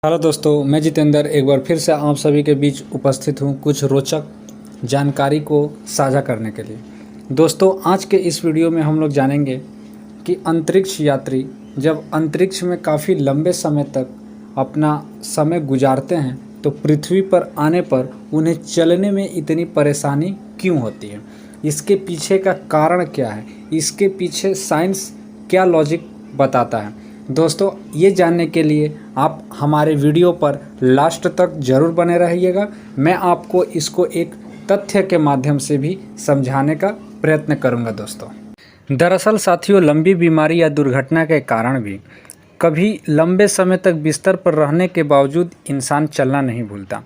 Hello दोस्तों, मैं जितेंद्र एक बार फिर से आप सभी के बीच उपस्थित हूँ कुछ रोचक जानकारी को साझा करने के लिए। दोस्तों, आज के इस वीडियो में हम लोग जानेंगे कि अंतरिक्ष यात्री जब अंतरिक्ष में काफ़ी लंबे समय तक अपना समय गुजारते हैं तो पृथ्वी पर आने पर उन्हें चलने में इतनी परेशानी क्यों होती है, इसके पीछे का कारण क्या है, इसके पीछे साइंस क्या लॉजिक बताता है। दोस्तों, ये जानने के लिए आप हमारे वीडियो पर लास्ट तक ज़रूर बने रहिएगा। मैं आपको इसको एक तथ्य के माध्यम से भी समझाने का प्रयत्न करूंगा। दोस्तों, दरअसल साथियों, लंबी बीमारी या दुर्घटना के कारण भी कभी लंबे समय तक बिस्तर पर रहने के बावजूद इंसान चलना नहीं भूलता,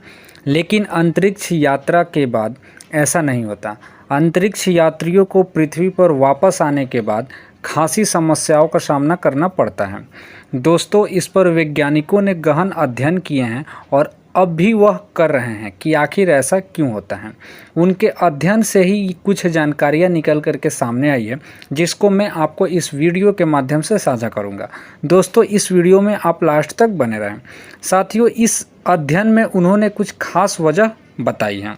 लेकिन अंतरिक्ष यात्रा के बाद ऐसा नहीं होता। अंतरिक्ष यात्रियों को पृथ्वी पर वापस आने के बाद खासी समस्याओं का सामना करना पड़ता है। दोस्तों, इस पर वैज्ञानिकों ने गहन अध्ययन किए हैं और अब भी वह कर रहे हैं कि आखिर ऐसा क्यों होता है। उनके अध्ययन से ही कुछ जानकारियां निकल करके सामने आई है, जिसको मैं आपको इस वीडियो के माध्यम से साझा करूंगा। दोस्तों, इस वीडियो में आप लास्ट तक बने रहें। साथियों, इस अध्ययन में उन्होंने कुछ खास वजह बताई हैं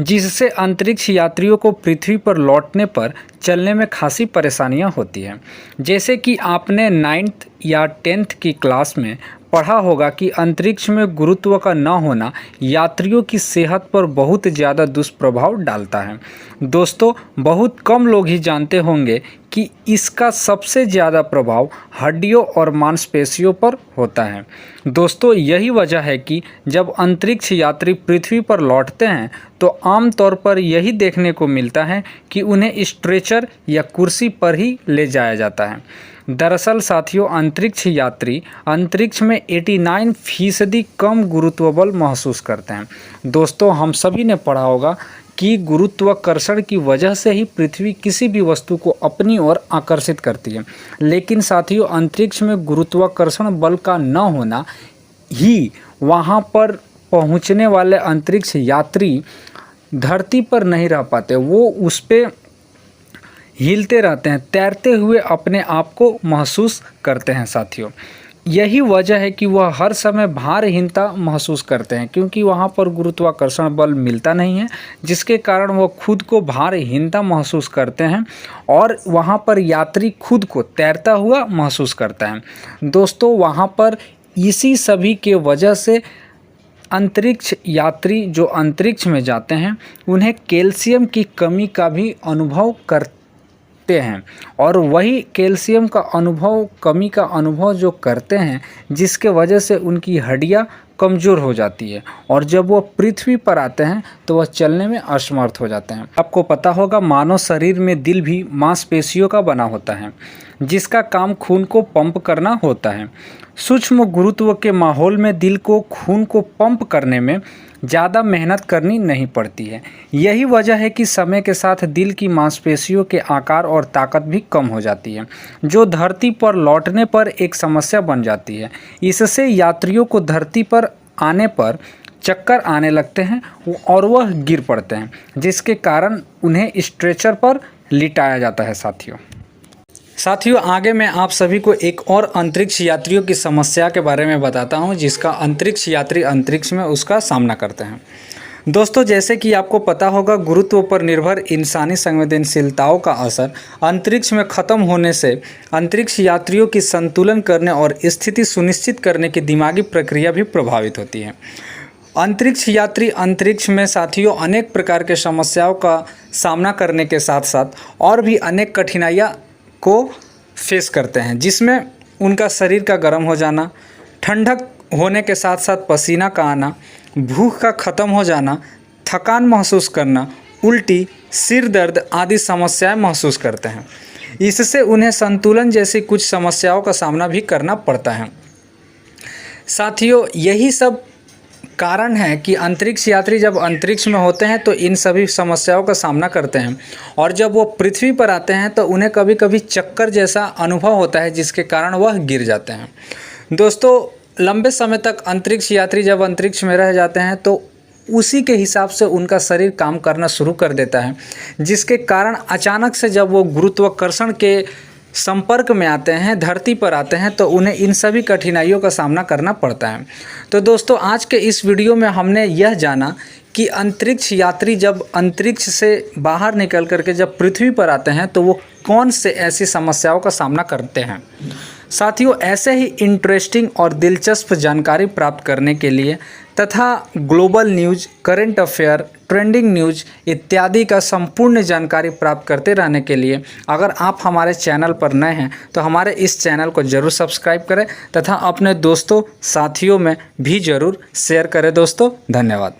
जिससे अंतरिक्ष यात्रियों को पृथ्वी पर लौटने पर चलने में खासी परेशानियां होती हैं। जैसे कि आपने 9th या 10th की क्लास में पढ़ा होगा कि अंतरिक्ष में गुरुत्व का न होना यात्रियों की सेहत पर बहुत ज़्यादा दुष्प्रभाव डालता है। दोस्तों, बहुत कम लोग ही जानते होंगे कि इसका सबसे ज़्यादा प्रभाव हड्डियों और मांसपेशियों पर होता है। दोस्तों, यही वजह है कि जब अंतरिक्ष यात्री पृथ्वी पर लौटते हैं तो आमतौर पर यही देखने को मिलता है कि उन्हें स्ट्रेचर या कुर्सी पर ही ले जाया जाता है। दरअसल साथियों, अंतरिक्ष यात्री अंतरिक्ष में 89% कम गुरुत्व बल महसूस करते हैं। दोस्तों, हम सभी ने पढ़ा होगा कि गुरुत्वाकर्षण की वजह से ही पृथ्वी किसी भी वस्तु को अपनी ओर आकर्षित करती है, लेकिन साथियों, अंतरिक्ष में गुरुत्वाकर्षण बल का न होना ही वहाँ पर पहुँचने वाले अंतरिक्ष यात्री धरती पर नहीं रह पाते। वो उस पर हिलते रहते हैं, तैरते हुए अपने आप को महसूस करते हैं। साथियों, यही वजह है कि वह हर समय भारहीनता महसूस करते हैं, क्योंकि वहाँ पर गुरुत्वाकर्षण बल मिलता नहीं है, जिसके कारण वह खुद को भारहीनता महसूस करते हैं और वहाँ पर यात्री खुद को तैरता हुआ महसूस करता है। दोस्तों, वहाँ पर इसी सभी के वजह से अंतरिक्ष यात्री जो अंतरिक्ष में जाते हैं उन्हें कैल्शियम की कमी का भी अनुभव करते हैं, और वही कैल्शियम का अनुभव, कमी का अनुभव जो करते हैं, जिसके वजह से उनकी हड्डियां कमज़ोर हो जाती है और जब वो पृथ्वी पर आते हैं तो वह चलने में असमर्थ हो जाते हैं। आपको पता होगा, मानव शरीर में दिल भी मांसपेशियों का बना होता है, जिसका काम खून को पंप करना होता है। सूक्ष्म गुरुत्व के माहौल में दिल को खून को पंप करने में ज़्यादा मेहनत करनी नहीं पड़ती है। यही वजह है कि समय के साथ दिल की मांसपेशियों के आकार और ताकत भी कम हो जाती है, जो धरती पर लौटने पर एक समस्या बन जाती है। इससे यात्रियों को धरती पर आने पर चक्कर आने लगते हैं और वह गिर पड़ते हैं, जिसके कारण उन्हें स्ट्रेचर पर लिटाया जाता है। साथियों, आगे मैं आप सभी को एक और अंतरिक्ष यात्रियों की समस्या के बारे में बताता हूं, जिसका अंतरिक्ष यात्री अंतरिक्ष में उसका सामना करते हैं। दोस्तों, जैसे कि आपको पता होगा, गुरुत्व पर निर्भर इंसानी संवेदनशीलताओं का असर अंतरिक्ष में ख़त्म होने से अंतरिक्ष यात्रियों की संतुलन करने और स्थिति सुनिश्चित करने की दिमागी प्रक्रिया भी प्रभावित होती है। अंतरिक्ष यात्री अंतरिक्ष में साथियों अनेक प्रकार के समस्याओं का सामना करने के साथ साथ और भी अनेक कठिनाइयाँ को फेस करते हैं, जिसमें उनका शरीर का गर्म हो जाना, ठंडक होने के साथ साथ पसीना का आना, भूख का ख़त्म हो जाना, थकान महसूस करना, उल्टी, सिर दर्द आदि समस्याएं महसूस करते हैं। इससे उन्हें संतुलन जैसी कुछ समस्याओं का सामना भी करना पड़ता है। साथियों, यही सब कारण है कि अंतरिक्ष यात्री जब अंतरिक्ष में होते हैं तो इन सभी समस्याओं का सामना करते हैं, और जब वो पृथ्वी पर आते हैं तो उन्हें कभी कभी चक्कर जैसा अनुभव होता है, जिसके कारण वह गिर जाते हैं। दोस्तों, लंबे समय तक अंतरिक्ष यात्री जब अंतरिक्ष में रह जाते हैं तो उसी के हिसाब से उनका शरीर काम करना शुरू कर देता है, जिसके कारण अचानक से जब वो गुरुत्वाकर्षण के संपर्क में आते हैं, धरती पर आते हैं, तो उन्हें इन सभी कठिनाइयों का सामना करना पड़ता है। तो दोस्तों आज के इस वीडियो में हमने यह जाना कि अंतरिक्ष यात्री जब अंतरिक्ष से बाहर निकल करके जब पृथ्वी पर आते हैं तो वो कौन से ऐसी समस्याओं का सामना करते हैं। साथियों, ऐसे ही इंटरेस्टिंग और दिलचस्प जानकारी प्राप्त करने के लिए तथा global news, current affair, trending news इत्यादि का संपूर्ण जानकारी प्राप्त करते रहने के लिए अगर आप हमारे चैनल पर नए हैं तो हमारे इस चैनल को ज़रूर सब्सक्राइब करें तथा अपने दोस्तों साथियों में भी ज़रूर शेयर करें। दोस्तों, धन्यवाद।